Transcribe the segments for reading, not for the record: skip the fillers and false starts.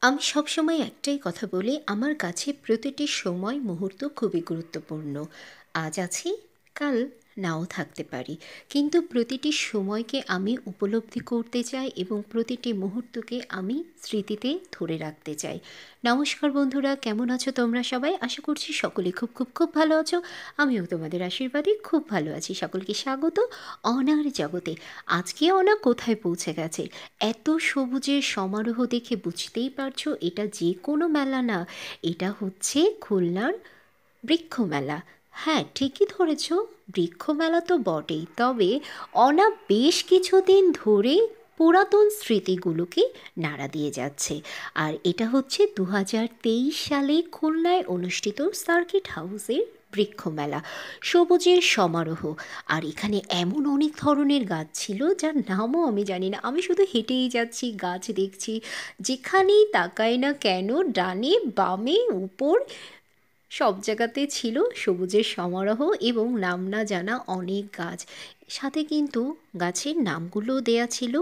আমি সবসময় একটাই কথা বলি, আমার কাছে প্রতিটি সময় মুহূর্ত খুবই গুরুত্বপূর্ণ। আজ আছি, কাল নাও থাকতে পারি, কিন্তু প্রতিটি সময়কে আমি উপলব্ধি করতে চাই এবং প্রতিটি মুহূর্তকে আমি স্মৃতিতে ধরে রাখতে চাই। নমস্কার বন্ধুরা, কেমন আছো তোমরা সবাই? আশা করছি সকলে খুব খুব খুব ভালো আছো। আমিও তোমাদের আশীর্বাদে খুব ভালো আছি। সকলকে স্বাগত অনার জগতে। আজকে অনা কোথায় পৌঁছে গেছে? এত সবুজের সমারোহ দেখে বুঝতেই পারছো এটা যে কোনো মেলা না, এটা হচ্ছে খুলনার বৃক্ষ মেলা। হ্যাঁ, ঠিকই ধরেছ, বৃক্ষ মেলা তো বটেই, তবে অনা বেশ কিছুদিন ধরে পুরাতন স্মৃতিগুলোকে নাড়া দিয়ে যাচ্ছে। আর এটা হচ্ছে 2023 সালে খুলনায় অনুষ্ঠিত সার্কিট হাউসের বৃক্ষ মেলা, সবুজের সমারোহ। আর এখানে এমন অনেক ধরনের গাছ ছিল যার নামও আমি জানি না, আমি শুধু হেঁটেই যাচ্ছি, গাছ দেখছি, যেখানেই তাকাই না কেন ডানে বামে উপর সব জায়গাতে ছিল সবুজের সমারোহ এবং নাম না জানা অনেক গাছ। সাথে কিন্তু গাছের নামগুলোও দেয়া ছিল।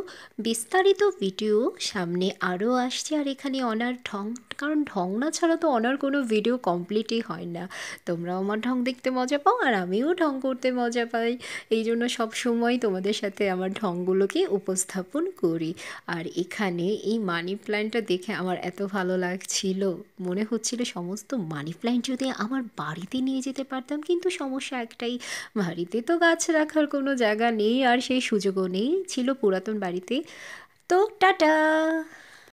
বিস্তারিত ভিডিও সামনে আরও আসছে। আর এখানে অনার ঢং, কারণ ঢং না ছাড়া তো অনার কোনো ভিডিও কমপ্লিটই হয় না। তোমরাও আমার ঢং দেখতে মজা পাও আর আমিও ঢং করতে মজা পাই, এই জন্য সব সময় তোমাদের সাথে আমার ঢংগুলোকে উপস্থাপন করি। আর এখানে এই মানি প্ল্যান্টটা দেখে আমার এত ভালো লাগছিল, মনে হচ্ছিল সমস্ত মানি প্ল্যান্ট যদি আমার বাড়িতে নিয়ে যেতে পারতাম, কিন্তু সমস্যা একটাই, বাড়িতে তো গাছ রাখার কোনো জায়গা নেই আর সেই সুযোগও নেই ছিল পুরাতন বাড়িতে। তো টাটা।